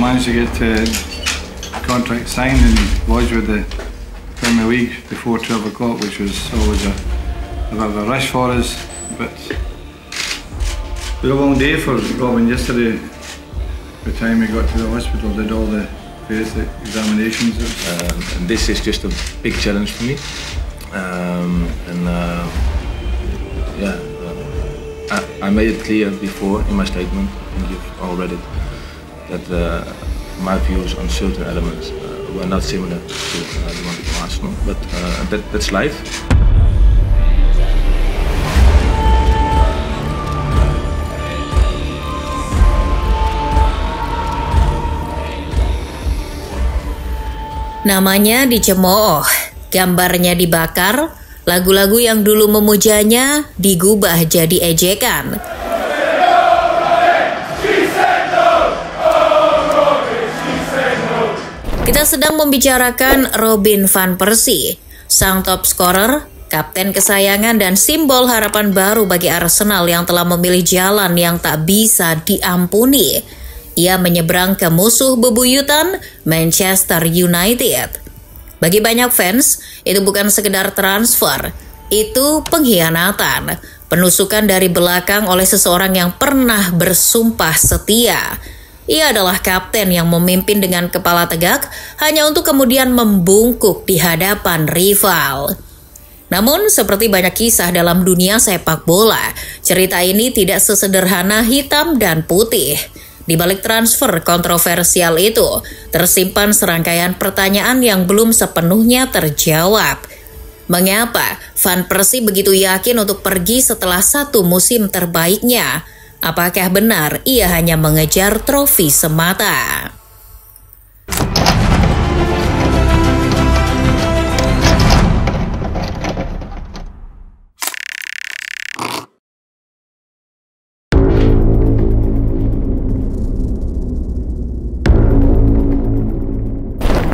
managed to get contract signed and lodged with the Premier League before 12 o'clock, which was always a bit of a rush for us. But it was a long day for Robin yesterday. By the time we got to the hospital, did all the various examinations. This is just a big challenge for me. I made it clear before in my statement, and you've all read it, that my views on certain elements were not similar to the one of Arsenal, but that's life. Namanya dicemooh, gambarnya dibakar, lagu-lagu yang dulu memujanya digubah jadi ejekan. Kita sedang membicarakan Robin van Persie, sang top scorer, kapten kesayangan dan simbol harapan baru bagi Arsenal yang telah memilih jalan yang tak bisa diampuni. Ia menyeberang ke musuh bebuyutan Manchester United. Bagi banyak fans, itu bukan sekedar transfer, itu pengkhianatan, penusukan dari belakang oleh seseorang yang pernah bersumpah setia. Ia adalah kapten yang memimpin dengan kepala tegak hanya untuk kemudian membungkuk di hadapan rival. Namun, seperti banyak kisah dalam dunia sepak bola, cerita ini tidak sesederhana hitam dan putih. Di balik transfer kontroversial itu, tersimpan serangkaian pertanyaan yang belum sepenuhnya terjawab. Mengapa Van Persie begitu yakin untuk pergi setelah satu musim terbaiknya? Apakah benar ia hanya mengejar trofi semata?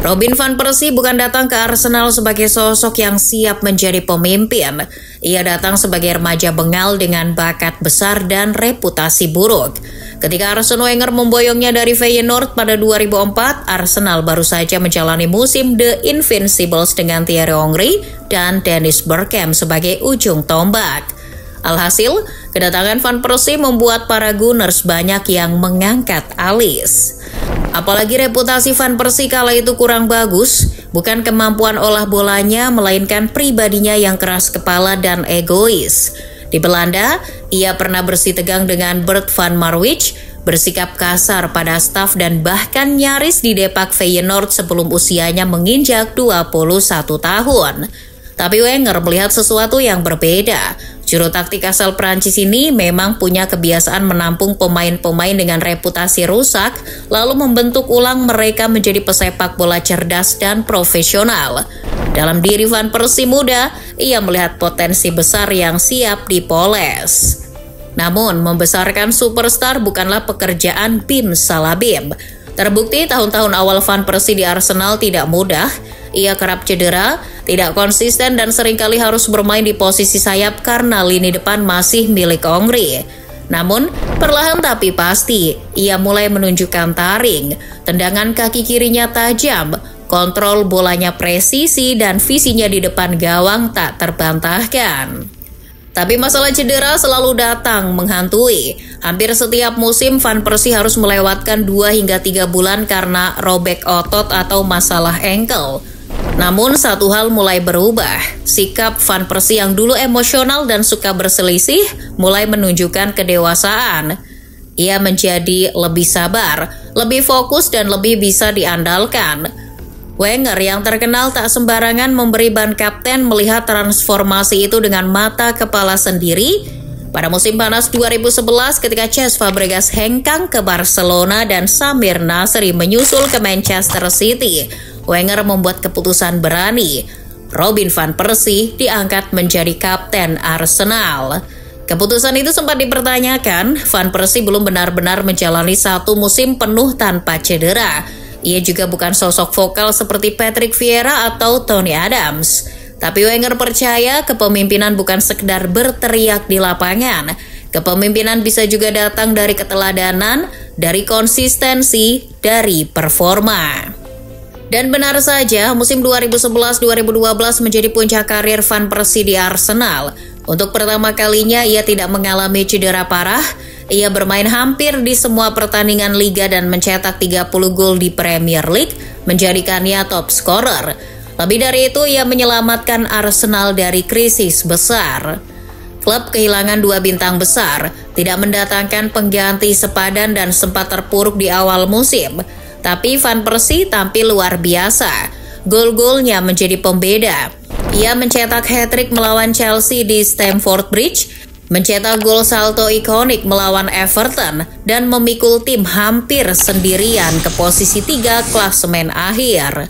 Robin van Persie bukan datang ke Arsenal sebagai sosok yang siap menjadi pemimpin. Ia datang sebagai remaja bengal dengan bakat besar dan reputasi buruk. Ketika Arsene Wenger memboyongnya dari Feyenoord pada 2004, Arsenal baru saja menjalani musim The Invincibles dengan Thierry Henry dan Dennis Bergkamp sebagai ujung tombak. Alhasil, kedatangan Van Persie membuat para Gunners banyak yang mengangkat alis. Apalagi reputasi Van Persie kala itu kurang bagus, bukan kemampuan olah bolanya, melainkan pribadinya yang keras kepala dan egois. Di Belanda, ia pernah bersitegang dengan Bert van Marwijk, bersikap kasar pada staf dan bahkan nyaris didepak Feyenoord sebelum usianya menginjak 21 tahun. Tapi Wenger melihat sesuatu yang berbeda. Juru taktik asal Prancis ini memang punya kebiasaan menampung pemain-pemain dengan reputasi rusak, lalu membentuk ulang mereka menjadi pesepak bola cerdas dan profesional. Dalam diri Van Persie muda, ia melihat potensi besar yang siap dipoles. Namun, membesarkan superstar bukanlah pekerjaan bim salah bim. Terbukti tahun-tahun awal Van Persie di Arsenal tidak mudah. Ia kerap cedera, tidak konsisten dan seringkali harus bermain di posisi sayap karena lini depan masih milik Henry. Namun, perlahan tapi pasti, ia mulai menunjukkan taring, tendangan kaki kirinya tajam, kontrol bolanya presisi dan visinya di depan gawang tak terbantahkan. Tapi masalah cedera selalu datang menghantui. Hampir setiap musim Van Persie harus melewatkan 2 hingga 3 bulan karena robek otot atau masalah ankle. Namun satu hal mulai berubah. Sikap Van Persie yang dulu emosional dan suka berselisih mulai menunjukkan kedewasaan. Ia menjadi lebih sabar, lebih fokus dan lebih bisa diandalkan. Wenger yang terkenal tak sembarangan memberi ban kapten melihat transformasi itu dengan mata kepala sendiri. Pada musim panas 2011 ketika Cesc Fabregas hengkang ke Barcelona dan Samir Nasri menyusul ke Manchester City, Wenger membuat keputusan berani. Robin van Persie diangkat menjadi kapten Arsenal. Keputusan itu sempat dipertanyakan. Van Persie belum benar-benar menjalani satu musim penuh tanpa cedera. Ia juga bukan sosok vokal seperti Patrick Vieira atau Tony Adams. Tapi Wenger percaya kepemimpinan bukan sekedar berteriak di lapangan. Kepemimpinan bisa juga datang dari keteladanan, dari konsistensi, dari performa. Dan benar saja, musim 2011-2012 menjadi puncak karir Van Persie di Arsenal. Untuk pertama kalinya ia tidak mengalami cedera parah. Ia bermain hampir di semua pertandingan liga dan mencetak 30 gol di Premier League, menjadikannya top scorer. Lebih dari itu, ia menyelamatkan Arsenal dari krisis besar. Klub kehilangan 2 bintang besar, tidak mendatangkan pengganti sepadan dan sempat terpuruk di awal musim. Tapi Van Persie tampil luar biasa. Gol-golnya menjadi pembeda. Ia mencetak hat-trick melawan Chelsea di Stamford Bridge, mencetak gol salto ikonik melawan Everton, dan memikul tim hampir sendirian ke posisi 3 klasemen akhir.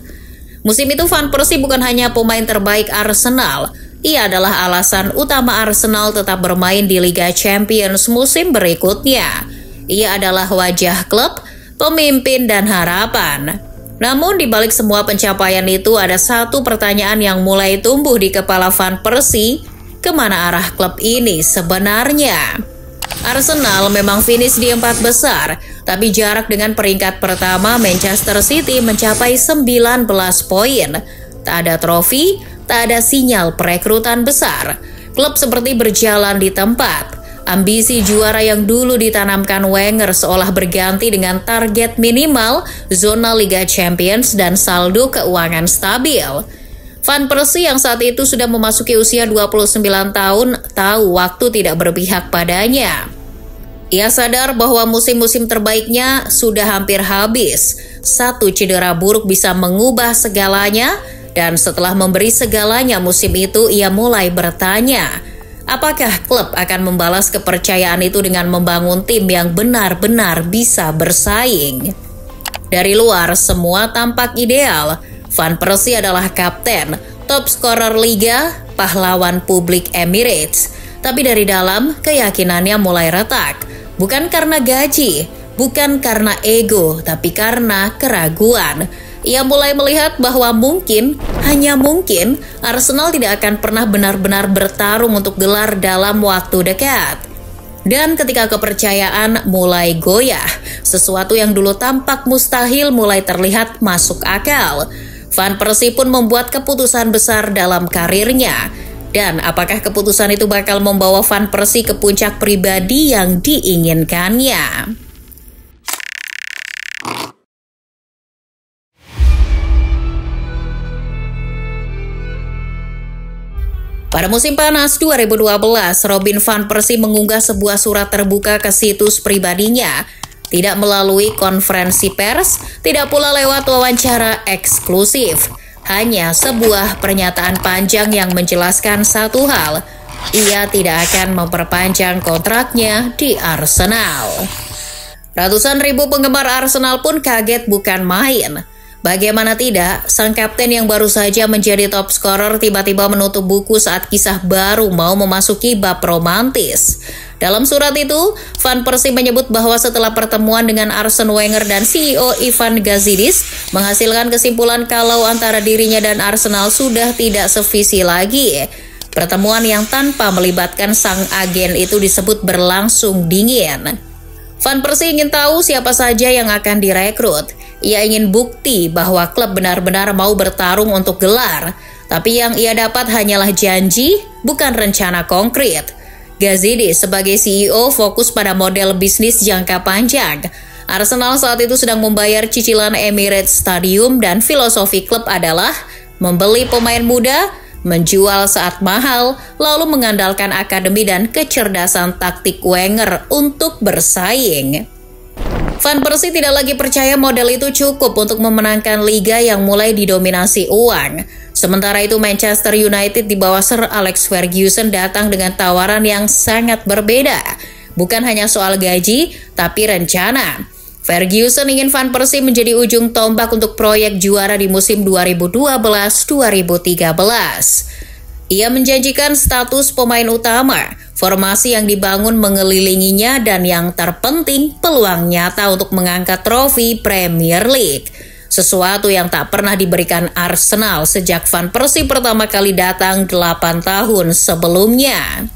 Musim itu Van Persie bukan hanya pemain terbaik Arsenal, ia adalah alasan utama Arsenal tetap bermain di Liga Champions musim berikutnya. Ia adalah wajah klub, pemimpin, dan harapan. Namun di balik semua pencapaian itu ada satu pertanyaan yang mulai tumbuh di kepala Van Persie, kemana arah klub ini sebenarnya? Arsenal memang finish di 4 besar, tapi jarak dengan peringkat pertama Manchester City mencapai 19 poin. Tak ada trofi, tak ada sinyal perekrutan besar. Klub seperti berjalan di tempat. Ambisi juara yang dulu ditanamkan Wenger seolah berganti dengan target minimal, zona Liga Champions, dan saldo keuangan stabil. Van Persie yang saat itu sudah memasuki usia 29 tahun tahu waktu tidak berpihak padanya. Ia sadar bahwa musim-musim terbaiknya sudah hampir habis. Satu cedera buruk bisa mengubah segalanya, dan setelah memberi segalanya musim itu ia mulai bertanya, apakah klub akan membalas kepercayaan itu dengan membangun tim yang benar-benar bisa bersaing? Dari luar semua tampak ideal. Van Persie adalah kapten, top scorer liga, pahlawan publik Emirates. Tapi dari dalam, keyakinannya mulai retak. Bukan karena gaji, bukan karena ego, tapi karena keraguan. Ia mulai melihat bahwa mungkin, hanya mungkin, Arsenal tidak akan pernah benar-benar bertarung untuk gelar dalam waktu dekat. Dan ketika kepercayaan mulai goyah, sesuatu yang dulu tampak mustahil mulai terlihat masuk akal. Van Persie pun membuat keputusan besar dalam karirnya. Dan apakah keputusan itu bakal membawa Van Persie ke puncak pribadi yang diinginkannya? Pada musim panas 2012, Robin van Persie mengunggah sebuah surat terbuka ke situs pribadinya. Tidak melalui konferensi pers, tidak pula lewat wawancara eksklusif. Hanya sebuah pernyataan panjang yang menjelaskan satu hal, ia tidak akan memperpanjang kontraknya di Arsenal. Ratusan ribu penggemar Arsenal pun kaget bukan main. Bagaimana tidak, sang kapten yang baru saja menjadi top scorer tiba-tiba menutup buku saat kisah baru mau memasuki bab romantis. Dalam surat itu, Van Persie menyebut bahwa setelah pertemuan dengan Arsene Wenger dan CEO Ivan Gazidis menghasilkan kesimpulan kalau antara dirinya dan Arsenal sudah tidak sevisi lagi. Pertemuan yang tanpa melibatkan sang agen itu disebut berlangsung dingin. Van Persie ingin tahu siapa saja yang akan direkrut. Ia ingin bukti bahwa klub benar-benar mau bertarung untuk gelar. Tapi yang ia dapat hanyalah janji, bukan rencana konkret. Gazidis sebagai CEO fokus pada model bisnis jangka panjang. Arsenal saat itu sedang membayar cicilan Emirates Stadium dan filosofi klub adalah membeli pemain muda, menjual saat mahal, lalu mengandalkan akademi dan kecerdasan taktik Wenger untuk bersaing. Van Persie tidak lagi percaya model itu cukup untuk memenangkan liga yang mulai didominasi uang. Sementara itu Manchester United di bawah Sir Alex Ferguson datang dengan tawaran yang sangat berbeda. Bukan hanya soal gaji, tapi rencana. Ferguson ingin Van Persie menjadi ujung tombak untuk proyek juara di musim 2012-2013. Ia menjanjikan status pemain utama, formasi yang dibangun mengelilinginya, dan yang terpenting peluang nyata untuk mengangkat trofi Premier League. Sesuatu yang tak pernah diberikan Arsenal sejak Van Persie pertama kali datang 8 tahun sebelumnya.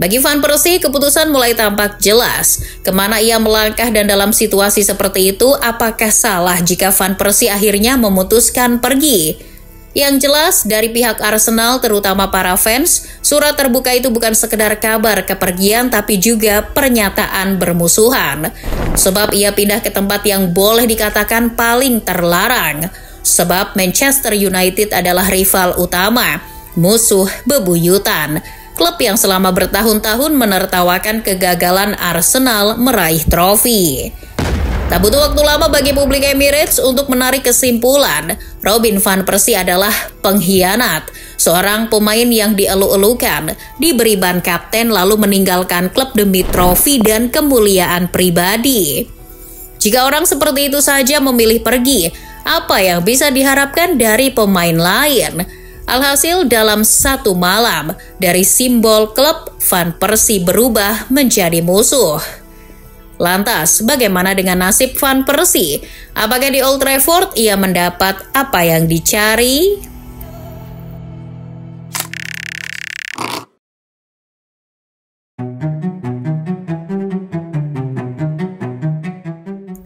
Bagi Van Persie, keputusan mulai tampak jelas. Kemana ia melangkah dan dalam situasi seperti itu, apakah salah jika Van Persie akhirnya memutuskan pergi? Yang jelas, dari pihak Arsenal, terutama para fans, surat terbuka itu bukan sekedar kabar kepergian, tapi juga pernyataan bermusuhan. Sebab ia pindah ke tempat yang boleh dikatakan paling terlarang. Sebab Manchester United adalah rival utama, musuh bebuyutan. Klub yang selama bertahun-tahun menertawakan kegagalan Arsenal meraih trofi. Tak butuh waktu lama bagi publik Emirates untuk menarik kesimpulan, Robin van Persie adalah pengkhianat. Seorang pemain yang dielu-elukan, diberi ban kapten lalu meninggalkan klub demi trofi dan kemuliaan pribadi. Jika orang seperti itu saja memilih pergi, apa yang bisa diharapkan dari pemain lain? Alhasil dalam satu malam, dari simbol klub, Van Persie berubah menjadi musuh. Lantas, bagaimana dengan nasib Van Persie? Apakah di Old Trafford ia mendapat apa yang dicari?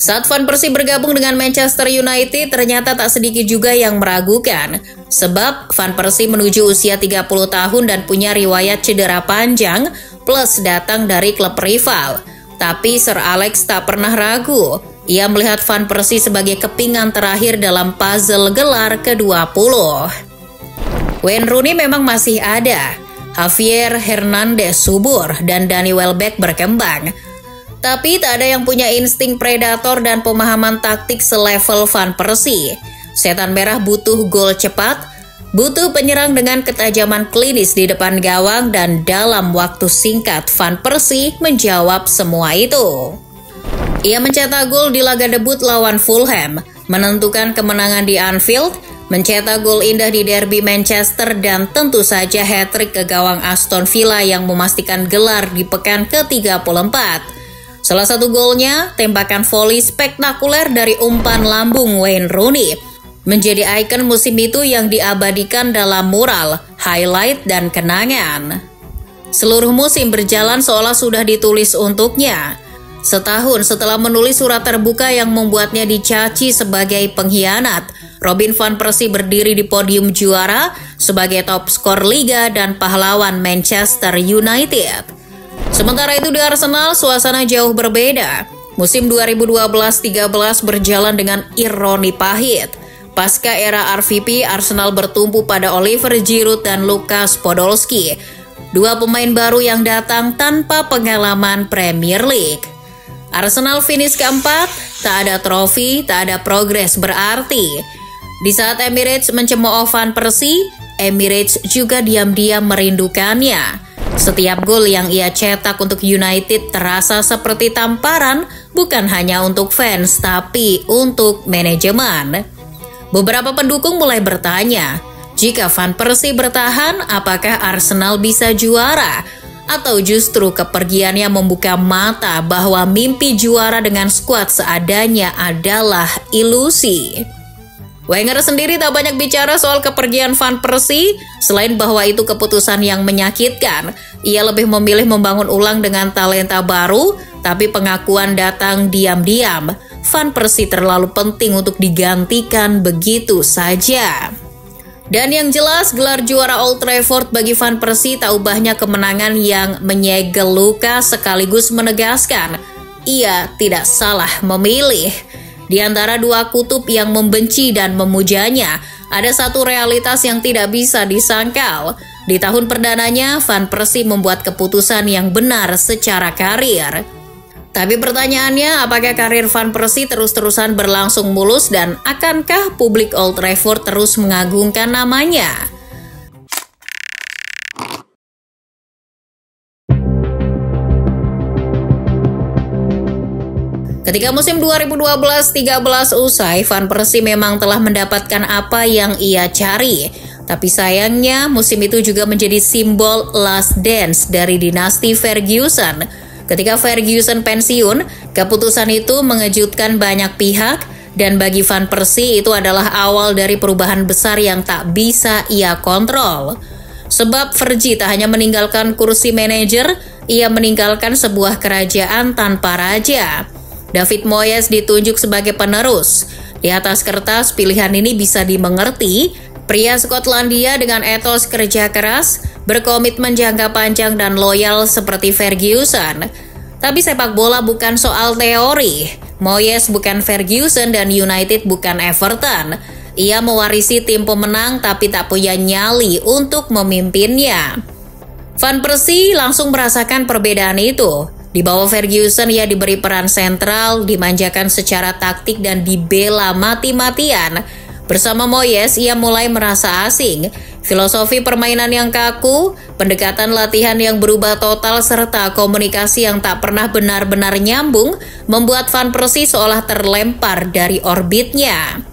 Saat Van Persie bergabung dengan Manchester United, ternyata tak sedikit juga yang meragukan. Sebab Van Persie menuju usia 30 tahun dan punya riwayat cedera panjang, plus datang dari klub rival. Tapi Sir Alex tak pernah ragu. Ia melihat Van Persie sebagai kepingan terakhir dalam puzzle gelar ke-20. Wayne Rooney memang masih ada. Javier Hernandez subur dan Danny Welbeck berkembang. Tapi tak ada yang punya insting predator dan pemahaman taktik selevel Van Persie. Setan merah butuh gol cepat, butuh penyerang dengan ketajaman klinis di depan gawang, dan dalam waktu singkat Van Persie menjawab semua itu. Ia mencetak gol di laga debut lawan Fulham, menentukan kemenangan di Anfield, mencetak gol indah di derby Manchester, dan tentu saja hat-trick ke gawang Aston Villa yang memastikan gelar di pekan ke-34. Salah satu golnya, tembakan voli spektakuler dari umpan lambung Wayne Rooney, menjadi ikon musim itu yang diabadikan dalam mural, highlight, dan kenangan. Seluruh musim berjalan seolah sudah ditulis untuknya. Setahun setelah menulis surat terbuka yang membuatnya dicaci sebagai pengkhianat, Robin van Persie berdiri di podium juara sebagai top skor liga dan pahlawan Manchester United. Sementara itu di Arsenal, suasana jauh berbeda. Musim 2012-13 berjalan dengan ironi pahit. Pasca era RVP, Arsenal bertumpu pada Oliver Giroud dan Lukas Podolski, dua pemain baru yang datang tanpa pengalaman Premier League. Arsenal finish keempat, tak ada trofi, tak ada progres berarti. Di saat Emirates mencemooh Van Persie, Emirates juga diam-diam merindukannya. Setiap gol yang ia cetak untuk United terasa seperti tamparan, bukan hanya untuk fans, tapi untuk manajemen. Beberapa pendukung mulai bertanya, jika Van Persie bertahan, apakah Arsenal bisa juara? Atau justru kepergiannya membuka mata bahwa mimpi juara dengan skuad seadanya adalah ilusi? Wenger sendiri tak banyak bicara soal kepergian Van Persie, selain bahwa itu keputusan yang menyakitkan. Ia lebih memilih membangun ulang dengan talenta baru, tapi pengakuan datang diam-diam. Van Persie terlalu penting untuk digantikan begitu saja. Dan yang jelas, gelar juara Old Trafford bagi Van Persie tak ubahnya kemenangan yang menyegel luka, sekaligus menegaskan ia tidak salah memilih. Di antara dua kutub yang membenci dan memujanya, ada satu realitas yang tidak bisa disangkal. Di tahun perdananya, Van Persie membuat keputusan yang benar secara karir. Tapi pertanyaannya, apakah karir Van Persie terus-terusan berlangsung mulus dan akankah publik Old Trafford terus mengagungkan namanya? Ketika musim 2012-13 usai, Van Persie memang telah mendapatkan apa yang ia cari. Tapi sayangnya, musim itu juga menjadi simbol last dance dari dinasti Ferguson. Ketika Ferguson pensiun, keputusan itu mengejutkan banyak pihak, dan bagi Van Persie itu adalah awal dari perubahan besar yang tak bisa ia kontrol. Sebab Fergie tak hanya meninggalkan kursi manajer, ia meninggalkan sebuah kerajaan tanpa raja. David Moyes ditunjuk sebagai penerus. Di atas kertas, pilihan ini bisa dimengerti. Pria Skotlandia dengan etos kerja keras, berkomitmen jangka panjang dan loyal seperti Ferguson. Tapi sepak bola bukan soal teori. Moyes bukan Ferguson dan United bukan Everton. Ia mewarisi tim pemenang tapi tak punya nyali untuk memimpinnya. Van Persie langsung merasakan perbedaan itu. Di bawah Ferguson ia diberi peran sentral, dimanjakan secara taktik dan dibela mati-matian. Bersama Moyes ia mulai merasa asing. Filosofi permainan yang kaku, pendekatan latihan yang berubah total serta komunikasi yang tak pernah benar-benar nyambung membuat Van Persie seolah terlempar dari orbitnya.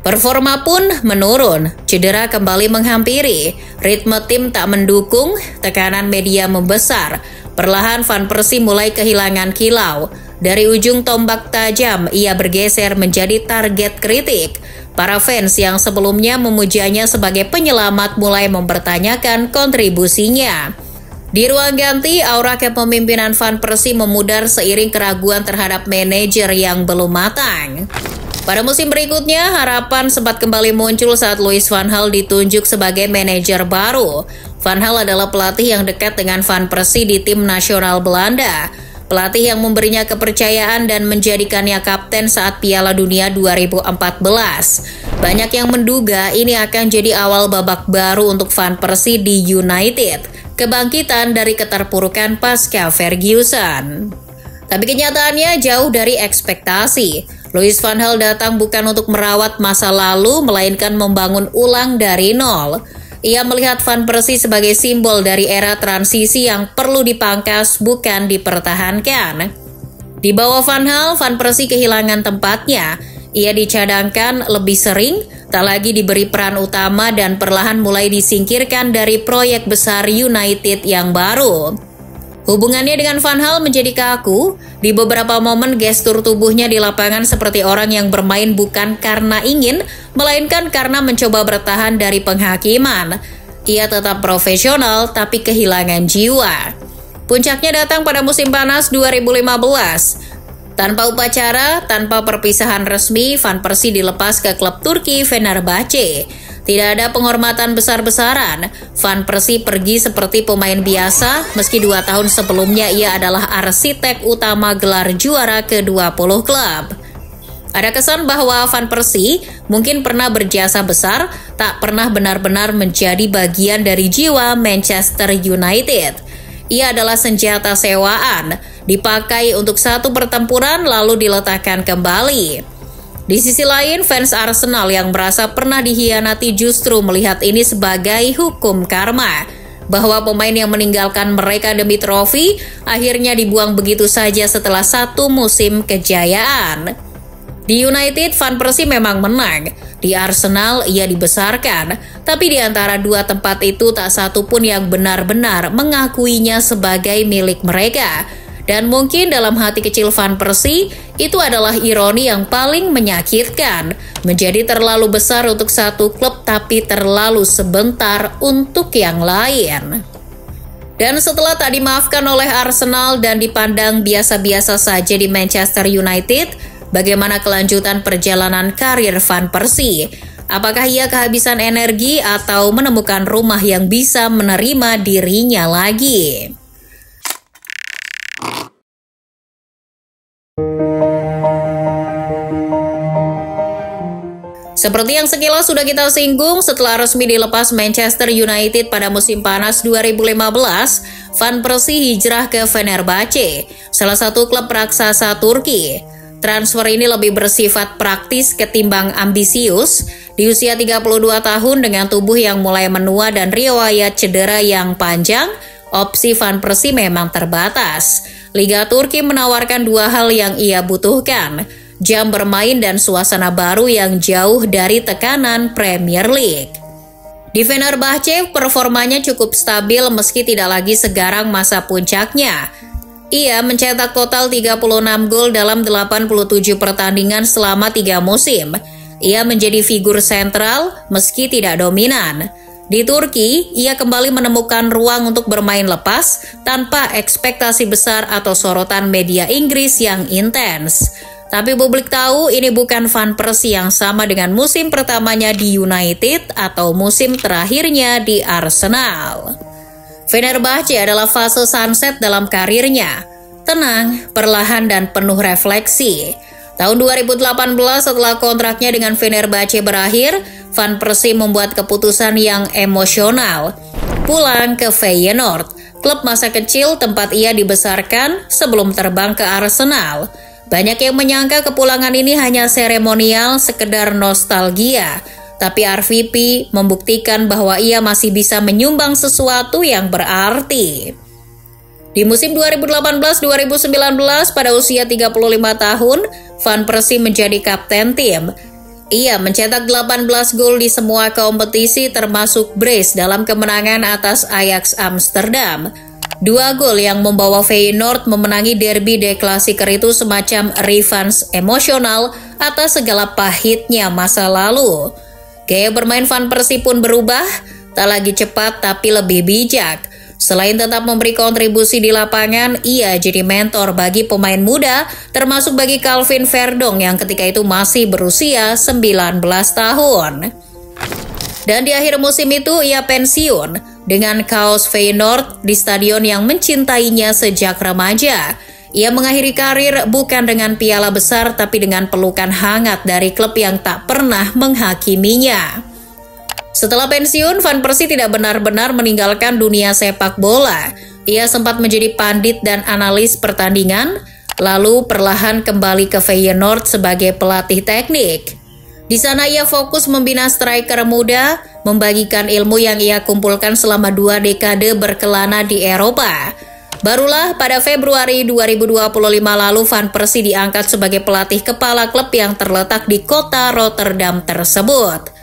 Performa pun menurun, cedera kembali menghampiri, ritme tim tak mendukung, tekanan media membesar. Perlahan Van Persie mulai kehilangan kilau. Dari ujung tombak tajam, ia bergeser menjadi target kritik. Para fans yang sebelumnya memujanya sebagai penyelamat mulai mempertanyakan kontribusinya. Di ruang ganti, aura kepemimpinan Van Persie memudar seiring keraguan terhadap manajer yang belum matang. Pada musim berikutnya, harapan sempat kembali muncul saat Louis van Gaal ditunjuk sebagai manajer baru. Van Gaal adalah pelatih yang dekat dengan Van Persie di tim nasional Belanda. Pelatih yang memberinya kepercayaan dan menjadikannya kapten saat Piala Dunia 2014. Banyak yang menduga ini akan jadi awal babak baru untuk Van Persie di United. Kebangkitan dari keterpurukan pasca Ferguson. Tapi kenyataannya jauh dari ekspektasi. Louis van Gaal datang bukan untuk merawat masa lalu, melainkan membangun ulang dari nol. Ia melihat Van Persie sebagai simbol dari era transisi yang perlu dipangkas, bukan dipertahankan. Di bawah Van Gaal, Van Persie kehilangan tempatnya. Ia dicadangkan lebih sering, tak lagi diberi peran utama dan perlahan mulai disingkirkan dari proyek besar United yang baru. Hubungannya dengan Van Gaal menjadi kaku. Di beberapa momen gestur tubuhnya di lapangan seperti orang yang bermain bukan karena ingin, melainkan karena mencoba bertahan dari penghakiman. Ia tetap profesional tapi kehilangan jiwa. Puncaknya datang pada musim panas 2015. Tanpa upacara, tanpa perpisahan resmi, Van Persie dilepas ke klub Turki Fenerbahce. Tidak ada penghormatan besar-besaran. Van Persie pergi seperti pemain biasa, meski 2 tahun sebelumnya ia adalah arsitek utama gelar juara ke-20 klub. Ada kesan bahwa Van Persie mungkin pernah berjasa besar, tak pernah benar-benar menjadi bagian dari jiwa Manchester United. Ia adalah senjata sewaan, dipakai untuk satu pertempuran lalu diletakkan kembali. Di sisi lain, fans Arsenal yang merasa pernah dikhianati justru melihat ini sebagai hukum karma. Bahwa pemain yang meninggalkan mereka demi trofi akhirnya dibuang begitu saja setelah 1 musim kejayaan. Di United, Van Persie memang menang. Di Arsenal, ia dibesarkan. Tapi di antara 2 tempat itu tak satu pun yang benar-benar mengakuinya sebagai milik mereka. Dan mungkin dalam hati kecil Van Persie, itu adalah ironi yang paling menyakitkan. Menjadi terlalu besar untuk satu klub tapi terlalu sebentar untuk yang lain. Dan setelah tak dimaafkan oleh Arsenal dan dipandang biasa-biasa saja di Manchester United, bagaimana kelanjutan perjalanan karir Van Persie? Apakah ia kehabisan energi atau menemukan rumah yang bisa menerima dirinya lagi? Seperti yang sekilas sudah kita singgung, setelah resmi dilepas Manchester United pada musim panas 2015, Van Persie hijrah ke Fenerbahce, salah satu klub raksasa Turki. Transfer ini lebih bersifat praktis ketimbang ambisius. Di usia 32 tahun dengan tubuh yang mulai menua dan riwayat cedera yang panjang, opsi Van Persie memang terbatas. Liga Turki menawarkan 2 hal yang ia butuhkan, jam bermain dan suasana baru yang jauh dari tekanan Premier League. Di Fenerbahce, performanya cukup stabil meski tidak lagi segarang masa puncaknya. Ia mencetak total 36 gol dalam 87 pertandingan selama 3 musim. Ia menjadi figur sentral meski tidak dominan. Di Turki, ia kembali menemukan ruang untuk bermain lepas tanpa ekspektasi besar atau sorotan media Inggris yang intens. Tapi publik tahu ini bukan Van Persie yang sama dengan musim pertamanya di United atau musim terakhirnya di Arsenal. Fenerbahce adalah fase sunset dalam karirnya. Tenang, perlahan dan penuh refleksi. Tahun 2018 setelah kontraknya dengan Fenerbahce berakhir, Van Persie membuat keputusan yang emosional. Pulang ke Feyenoord, klub masa kecil tempat ia dibesarkan sebelum terbang ke Arsenal. Banyak yang menyangka kepulangan ini hanya seremonial, sekedar nostalgia. Tapi RVP membuktikan bahwa ia masih bisa menyumbang sesuatu yang berarti. Di musim 2018-2019 pada usia 35 tahun, Van Persie menjadi kapten tim. Ia mencetak 18 gol di semua kompetisi termasuk brace dalam kemenangan atas Ajax Amsterdam. 2 gol yang membawa Feyenoord memenangi derby De Klassieker itu semacam revenge emosional atas segala pahitnya masa lalu. Gaya bermain Van Persie pun berubah, tak lagi cepat tapi lebih bijak. Selain tetap memberi kontribusi di lapangan, ia jadi mentor bagi pemain muda, termasuk bagi Calvin Verdong yang ketika itu masih berusia 19 tahun. Dan di akhir musim itu ia pensiun dengan kaos Feyenoord di stadion yang mencintainya sejak remaja. Ia mengakhiri karir bukan dengan piala besar tapi dengan pelukan hangat dari klub yang tak pernah menghakiminya. Setelah pensiun, Van Persie tidak benar-benar meninggalkan dunia sepak bola. Ia sempat menjadi pandit dan analis pertandingan, lalu perlahan kembali ke Feyenoord sebagai pelatih teknik. Di sana ia fokus membina striker muda, membagikan ilmu yang ia kumpulkan selama 2 dekade berkelana di Eropa. Barulah pada Februari 2025 lalu Van Persie diangkat sebagai pelatih kepala klub yang terletak di kota Rotterdam tersebut.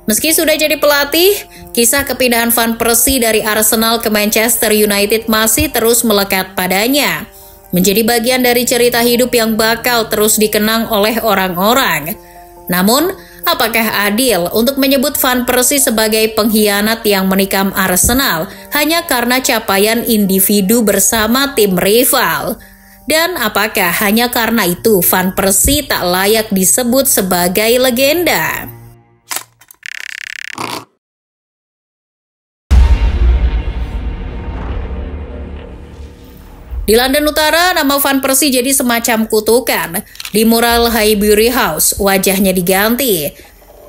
Meski sudah jadi pelatih, kisah kepindahan Van Persie dari Arsenal ke Manchester United masih terus melekat padanya. Menjadi bagian dari cerita hidup yang bakal terus dikenang oleh orang-orang. Namun, apakah adil untuk menyebut Van Persie sebagai pengkhianat yang menikam Arsenal hanya karena capaian individu bersama tim rival? Dan apakah hanya karena itu Van Persie tak layak disebut sebagai legenda? Di London Utara, nama Van Persie jadi semacam kutukan. Di mural Highbury House, wajahnya diganti.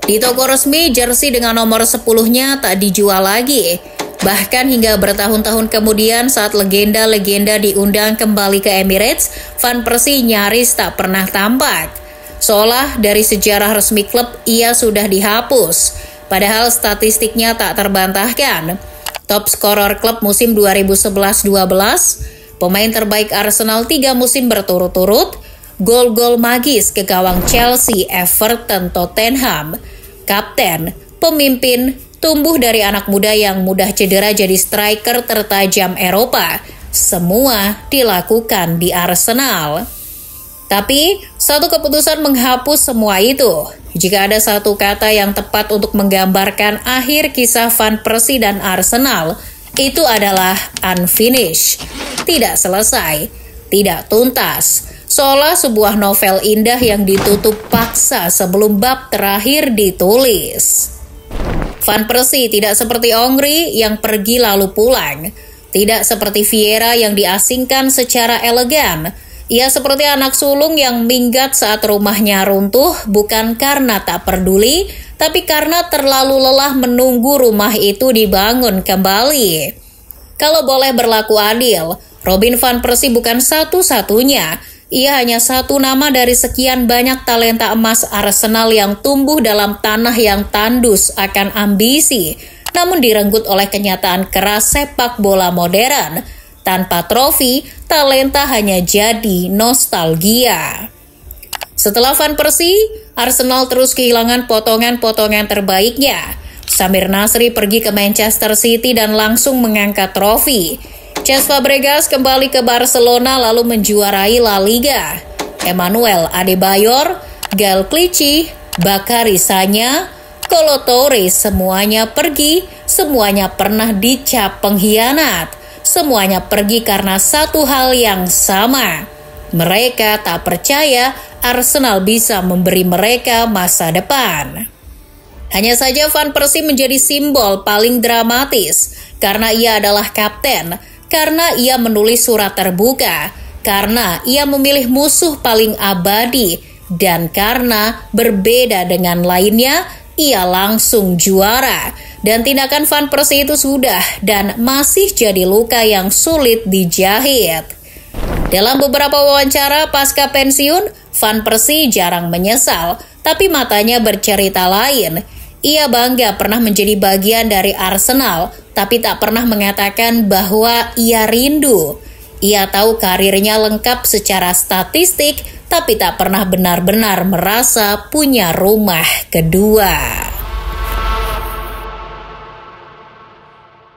Di toko resmi, jersey dengan nomor 10-nya tak dijual lagi. Bahkan hingga bertahun-tahun kemudian saat legenda-legenda diundang kembali ke Emirates, Van Persie nyaris tak pernah tampak. Seolah dari sejarah resmi klub ia sudah dihapus. Padahal statistiknya tak terbantahkan. Top scorer klub musim 2011-12, pemain terbaik Arsenal 3 musim berturut-turut, gol-gol magis ke gawang Chelsea, Everton, Tottenham, kapten, pemimpin, tumbuh dari anak muda yang mudah cedera jadi striker tertajam Eropa. Semua dilakukan di Arsenal. Tapi, satu keputusan menghapus semua itu. Jika ada satu kata yang tepat untuk menggambarkan akhir kisah Van Persie dan Arsenal, itu adalah unfinished. Tidak selesai, tidak tuntas, seolah sebuah novel indah yang ditutup paksa sebelum bab terakhir ditulis. Van Persie tidak seperti Henry yang pergi lalu pulang, tidak seperti Vieira yang diasingkan secara elegan. Ia seperti anak sulung yang minggat saat rumahnya runtuh, bukan karena tak peduli, tapi karena terlalu lelah menunggu rumah itu dibangun kembali. Kalau boleh berlaku adil, Robin Van Persie bukan satu-satunya. Ia hanya satu nama dari sekian banyak talenta emas Arsenal yang tumbuh dalam tanah yang tandus akan ambisi, namun direnggut oleh kenyataan keras sepak bola modern. Tanpa trofi, talenta hanya jadi nostalgia. Setelah Van Persie, Arsenal terus kehilangan potongan-potongan terbaiknya. Samir Nasri pergi ke Manchester City dan langsung mengangkat trofi. Cesc Fabregas kembali ke Barcelona lalu menjuarai La Liga. Emmanuel Adebayor, Gaël Clichy, Bakary Sagna, Kolo Touré semuanya pergi semuanya pernah dicap pengkhianat. Semuanya pergi karena satu hal yang sama. Mereka tak percaya Arsenal bisa memberi mereka masa depan. Hanya saja Van Persie menjadi simbol paling dramatis karena ia adalah kapten, karena ia menulis surat terbuka, karena ia memilih musuh paling abadi, dan karena berbeda dengan lainnya, ia langsung juara. Dan tindakan Van Persie itu sudah dan masih jadi luka yang sulit dijahit. Dalam beberapa wawancara pasca pensiun, Van Persie jarang menyesal, tapi matanya bercerita lain. Ia bangga pernah menjadi bagian dari Arsenal, tapi tak pernah mengatakan bahwa ia rindu. Ia tahu karirnya lengkap secara statistik, tapi tak pernah benar-benar merasa punya rumah kedua.